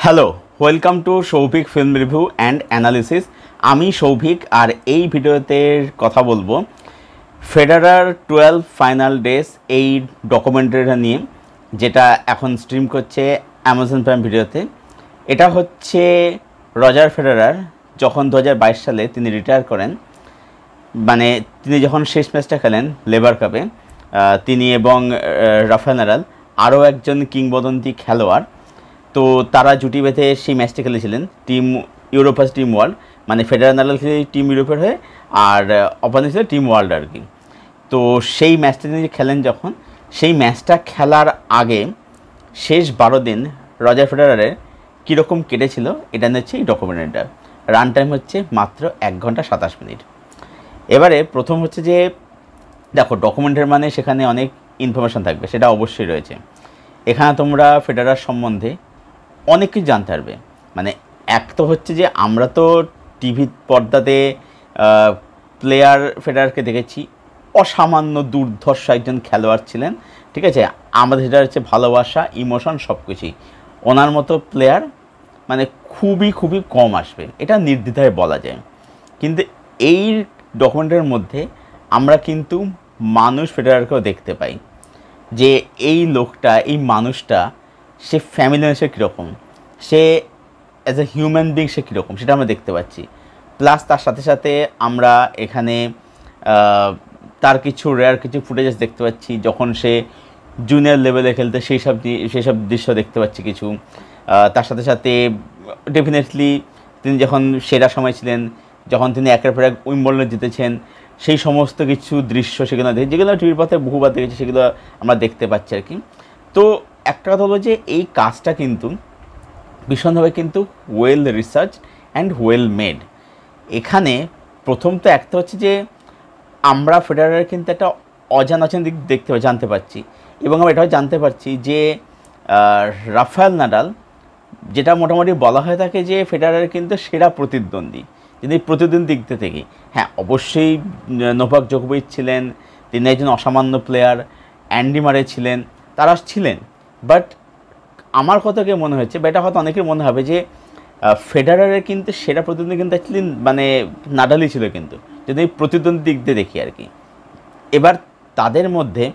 Hello, welcome to Souvik film review and analysis. আমি সৌভিক, আর এই ভিডিওতে কথা বলবো ফেডারার 12 ফাইনাল ডেজ এই ডকুমেন্টারিটা নিয়ে, যেটা এখন স্ট্রিম করছে অ্যামাজন প্রাইম ভিডিওতে। এটা হচ্ছে রজার ফেডারার যখন 2022 সালে তিনি রিটায়ার করেন, মানে তিনি যখন শেষ ম্যাচটা খেলেন লেবার কাপে, তিনি এবং রাফায়েল নাদাল আরও একজন কিংবদন্তি খেলোয়াড়, তো তারা জুটি বেঁধে সেই ম্যাচটা খেলেছিলেন team Europe versus team world, মানে ফেডারার নাদাল খেলে টিম ইউরোপের হয়ে আর অপোনেন্ট ছিল টিম ওয়ার্ল্ড আর কি। তো সেই ম্যাচটা তিনি খেলেন, যখন সেই ম্যাচটা খেলার আগে শেষ 12 দিন রজার ফেডারারের কীরকম কেটেছিল এটা নিচ্ছে এই ডকুমেন্টারিটা। রান টাইম হচ্ছে মাত্র 1 ঘন্টা 27 মিনিট। এবারে প্রথম হচ্ছে যে দেখো, ডকুমেন্টারি মানে সেখানে অনেক ইনফরমেশান থাকবে, সেটা অবশ্যই রয়েছে। এখানে তোমরা ফেডারার সম্বন্ধে অনেক কিছু জানতে পারবে। মানে এক তো হচ্ছে যে আমরা তো টিভি পর্দাতে প্লেয়ার ফেডারারকে দেখেছি, অসামান্য দুর্ধর্ষ একজন খেলোয়াড় ছিলেন, ঠিক আছে। আমাদের সেটা হচ্ছে ভালোবাসা, ইমোশন সব কিছুই। ওনার মতো প্লেয়ার মানে খুবই খুবই কম আসবে, এটা নির্দ্বিধায় বলা যায়। কিন্তু এই ডকুমেন্টারির মধ্যে আমরা কিন্তু মানুষ ফেডারারকেও দেখতে পাই, যে এই লোকটা, এই মানুষটা, সে ফ্যামিলি মানুষের কীরকম, সে অ্যাজ এ হিউম্যান বিং সে কীরকম, সেটা আমরা দেখতে পাচ্ছি। প্লাস তার সাথে সাথে আমরা এখানে তার কিছু রেয়ার কিছু ফুটেজেস দেখতে পাচ্ছি, যখন সে জুনিয়র লেভেলে খেলতে সেই সব দৃশ্য দেখতে পাচ্ছি কিছু। তার সাথে সাথে ডেফিনেটলি তিনি যখন সেরা সময় ছিলেন, যখন তিনি একের পর এক উইম্বলডন জিতেছেন, সেই সমস্ত কিছু দৃশ্য সেগুলো দেখি, যেগুলো টিভির পথে বহুবার দেখেছি, সেগুলো আমরা দেখতে পাচ্ছি আর কি। তো একটা কথা হলো যে এই কাজটা কিন্তু ভীষণভাবে কিন্তু well research and well made. এখানে প্রথম তো একটা হচ্ছে যে আমরা ফেডারারের কিন্তু একটা অজানা দিক জানতে পারছি, এবং আমরা এটাও জানতে পারছি যে রাফায়েল নাদাল, যেটা মোটামুটি বলা হয়ে থাকে যে ফেডারারের কিন্তু সেরা প্রতিদ্বন্দ্বী, যদি প্রতিদ্বন্দ্বী দিক থেকে। হ্যাঁ, অবশ্যই নোভাক জোকোভিচ ছিলেন, তিনি একজন অসামান্য প্লেয়ার, অ্যান্ডি মারে ছিলেন, তারা ছিলেন। বাট আমার কথাকে মনে হচ্ছে, বা এটা হয়তো অনেকের মনে হবে যে ফেডারারের কিন্তু সেরা প্রতিদ্বন্দ্বী কিন্তু অ্যাকচুয়ালি মানে নাদালই ছিল, কিন্তু যদি প্রতিদ্বন্দ্বী দিক দিয়ে দেখি আর কি। এবার তাদের মধ্যে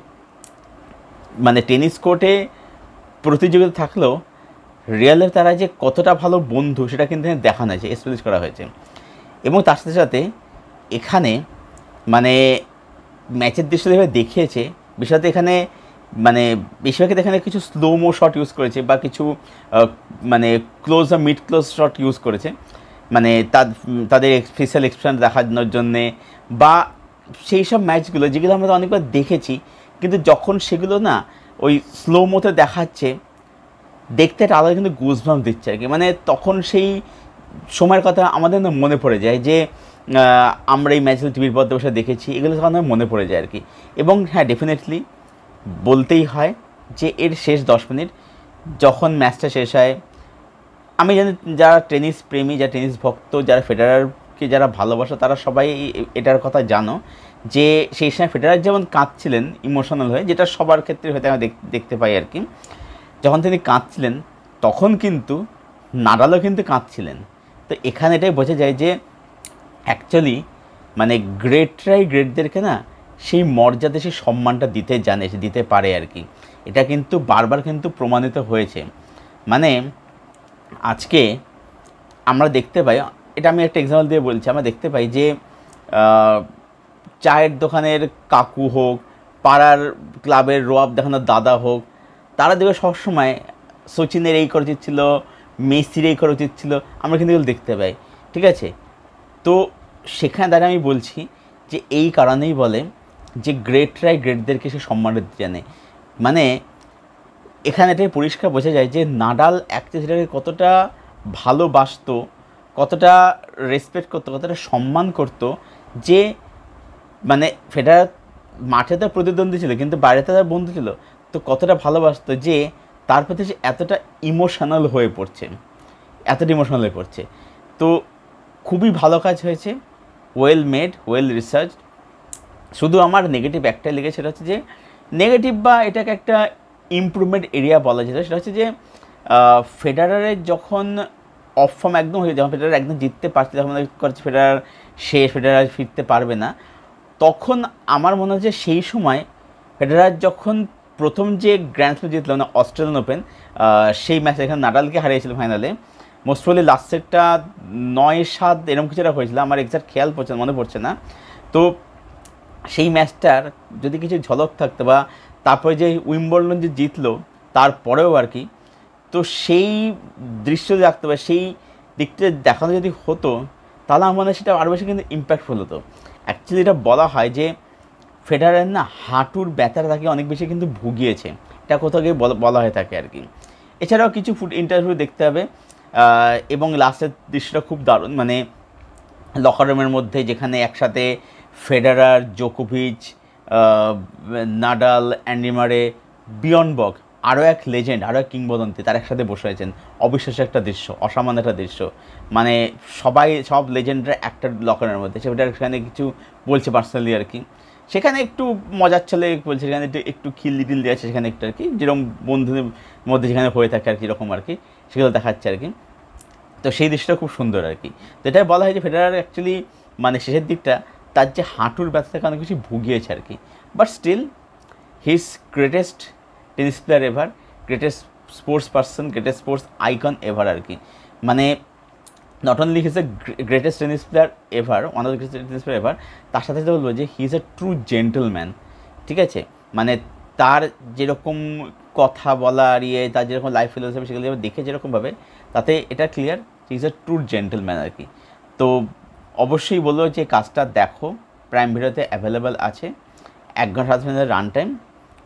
মানে টেনিস কোর্টে প্রতিযোগিতা থাকলেও রিয়েলে তারা যে কতটা ভালো বন্ধু সেটা কিন্তু দেখানো হয়েছে, এস্টাবলিশ করা হয়েছে। এবং তার সাথে সাথে এখানে মানে ম্যাচের দৃশ্য যেভাবে দেখিয়েছে, বিশেষত এখানে মানে বেশিরভাগ এখানে কিছু স্লোমো শট ইউজ করেছে, বা কিছু মানে ক্লোজ বা মিড ক্লোজ শট ইউজ করেছে, মানে তাদের ফেশিয়াল এক্সপ্রেশন দেখানোর জন্যে, বা সেই সব ম্যাচগুলো যেগুলো আমরা অনেকবার দেখেছি, কিন্তু যখন সেগুলো না ওই স্লোমোতে দেখাচ্ছে, দেখতে একটা আলাদা কিন্তু গুজবাম্প দিচ্ছে আর কি। মানে তখন সেই সময়ের কথা আমাদের না মনে পড়ে যায়, যে আমরা এই ম্যাচগুলো টিভির পর্দায় বসে দেখেছি, এগুলো তখন মনে পড়ে যায় আর কি। এবং হ্যাঁ, ডেফিনেটলি বলতেই হয় যে এর শেষ 10 মিনিট যখন ম্যাচটা শেষ হয়, আমি জানি যারা টেনিস প্রেমী, যারা টেনিস ভক্ত, যারা ফেডারারকে যারা ভালোবাসে, তারা সবাই এটার কথা জানো যে সেই সময় ফেডারার যেমন কাঁদছিলেন ইমোশনাল হয়ে, যেটা সবার ক্ষেত্রে হয়তো আমরা দেখতে পাই আর কি। যখন তিনি কাঁদছিলেন তখন কিন্তু নাদালও কিন্তু কাঁদছিলেন। তো এখানে এটাই বোঝা যায় যে অ্যাকচুয়ালি মানে গ্রেটরাই গ্রেটদেরকে না সেই মর্যাদা, সেই সম্মানটা দিতে জানে, দিতে পারে আর কি। এটা কিন্তু বারবার কিন্তু প্রমাণিত হয়েছে। মানে আজকে আমরা দেখতে পাই, এটা আমি একটা এক্সাম্পল দিয়ে বলছি, আমরা দেখতে পাই যে চায়ের দোকানের কাকু হোক, পাড়ার ক্লাবের রোয়াব দেখানোর দাদা হোক, তারা দেখবে সবসময় সচিনের এই করা উচিত ছিল, মেসির এই করা উচিত ছিল, আমরা কিন্তু এগুলো দেখতে পাই, ঠিক আছে। তো সেখানে দাঁড়িয়ে আমি বলছি যে এই কারণেই বলে যে গ্রেটরাই গ্রেটদেরকে সে সম্মান দিতে জানে। মানে এখানে এটাই পরিষ্কার বোঝা যায় যে নাদাল অ্যাকচুয়ালি কতটা ভালোবাসতো, কতটা রেসপেক্ট করতো, কতটা সম্মান করতো, যে মানে ফেডারার মাঠে তার প্রতিদ্বন্দ্বী ছিল, কিন্তু বাইরে তার বন্ধু ছিল, তো কতটা ভালোবাসতো যে তার প্রতি সে এতটা ইমোশনাল হয়ে পড়ছে, এতটা ইমোশনাল হয়ে পড়ছে। তো খুবই ভালো কাজ হয়েছে, ওয়েল মেড, ওয়েল রিসার্চ। শুধু আমার নেগেটিভ একটাই লেগেছে, সেটা হচ্ছে যে নেগেটিভ বা এটাকে একটা ইমপ্রুভমেন্ট এরিয়া বলা যেত, সেটা হচ্ছে যে ফেডারারের যখন অফ ফর্ম একদম হয়ে যখন ফেডারার একদম জিততে পারছে, যখন মনে করছে ফেডারার শেষ, ফেডারার ফিরতে পারবে না, তখন আমার মনে হচ্ছে সেই সময় ফেডারার যখন প্রথম যে গ্র্যান্ড স্ল্যাম জিতলো মানে অস্ট্রেলিয়ান ওপেন, সেই ম্যাচে এখানে নাডালকে হারিয়েছিল ফাইনালে, মোস্ট প্রবলি লাস্ট সেটটা 9-7 এরকম কিছুটা হয়েছিল, আমার এক্সাক্ট খেয়াল মনে পড়ছে না। তো সেই ম্যাচটার যদি কিছু ঝলক থাকতো, বা তারপরে যে উইম্বলডন যে জিতলো তারপরেও আর কি, তো সেই দৃশ্য রাখতে হবে, সেই দিকটা দেখানো যদি হতো, তাহলে আমার মনে হয় সেটা আরও বেশি কিন্তু ইম্প্যাক্টফুল হতো। অ্যাকচুয়ালি এটা বলা হয় যে ফেডারার না হাঁটুর ব্যথাটা তাকে অনেক বেশি কিন্তু ভুগিয়েছে, এটা কোথাও গিয়ে বলা হয়ে থাকে আর কি। এছাড়াও কিছু ইন্টারভিউ দেখতে হবে, এবং লাস্টের দৃশ্যটা খুব দারুণ, মানে লকার রুমের মধ্যে যেখানে একসাথে ফেডারার, জোকোভিচ, নাডাল, অ্যান্ডি মারে, বিয়ন বক, আরও এক লেজেন্ড, আরও এক কিংবদন্তি, তার একসাথে বসে আছেন। অবিশ্বাস্য একটা দৃশ্য, অসামান্য একটা দৃশ্য, মানে সব লেজেন্ডরা একটা লকারের মধ্যে। সেখানে কিছু বলছে পার্সোনালি আর কি, সেখানে একটু মজার চলে বলছে, সেখানে একটু খিল্লি টিল্লি আছে সেখানে একটু আর কি, যেরকম বন্ধুদের মধ্যে যেখানে হয়ে থাকে আর কি, এরকম আর কি সেগুলো দেখাচ্ছে আর কি। তো সেই দৃশ্যটা খুব সুন্দর আর কি। তো এটাই বলা হয় যে ফেডারার অ্যাকচুয়ালি মানে শেষের দিকটা তার যে হাঁটুর ব্যথা থেকে অনেক কিছু ভুগিয়েছে আর কি, but still he is greatest tennis player ever, greatest sports person, greatest sports icon ever আর কি। মানে not only he is a greatest tennis player ever, one of the greatest tennis player ever, তার সাথে সাথে বলবো যে he is a true gentleman, ঠিক আছে? মানে তার যেরকম কথা বলার তার যেরকম লাইফ ফিলোসফি সেগুলো দেখে যেরকমভাবে, তাতে এটা clear he is a true gentleman আর কি। তো অবশ্যই বলবো যে কাজটা দেখো, প্রাইম ভিডিওতে অ্যাভেলেবেল আছে, 1 ঘন্টা 7 মিনিটের রান টাইম,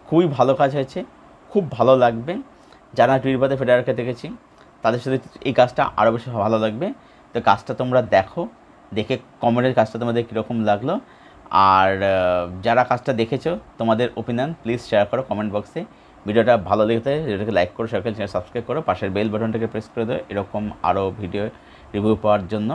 খুবই ভালো কাজ হয়েছে, খুব ভালো লাগবে। যারা টুইটারে ফেডারারকে দেখেছি তাদের সাথে এই কাজটা আরও বেশি ভালো লাগবে। তো কাজটা তোমরা দেখো, দেখে কমেন্টের কাজটা তোমাদের কীরকম লাগলো, আর যারা কাজটা দেখেছো তোমাদের ওপিনিয়ন প্লিজ শেয়ার করো কমেন্ট বক্সে। ভিডিওটা ভালো লেগে ভিডিওটাকে লাইক করো, শেয়ার করে চ্যানেল সাবস্ক্রাইব করো, পাশের বেল বাটনটাকে প্রেস করে দেবে এরকম আরও ভিডিও রিভিউ পাওয়ার জন্য।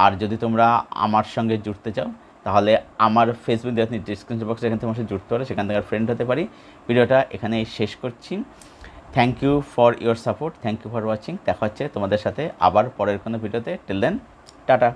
আর যদি তোমরা আমার সঙ্গে জুড়তে চাও তাহলে আমার ফেসবুক দেওয়া ডিসক্রিপশন বক্সে এখান থেকে আমার সাথে জুড়তে পারো, সেখান থেকে ফ্রেন্ড হতে পারি। ভিডিওটা এখানে শেষ করছি। Thank you for your support, thank you for watching. দেখা হচ্ছে তোমাদের সাথে আবার পরের কোনো ভিডিওতে। Till then, tata.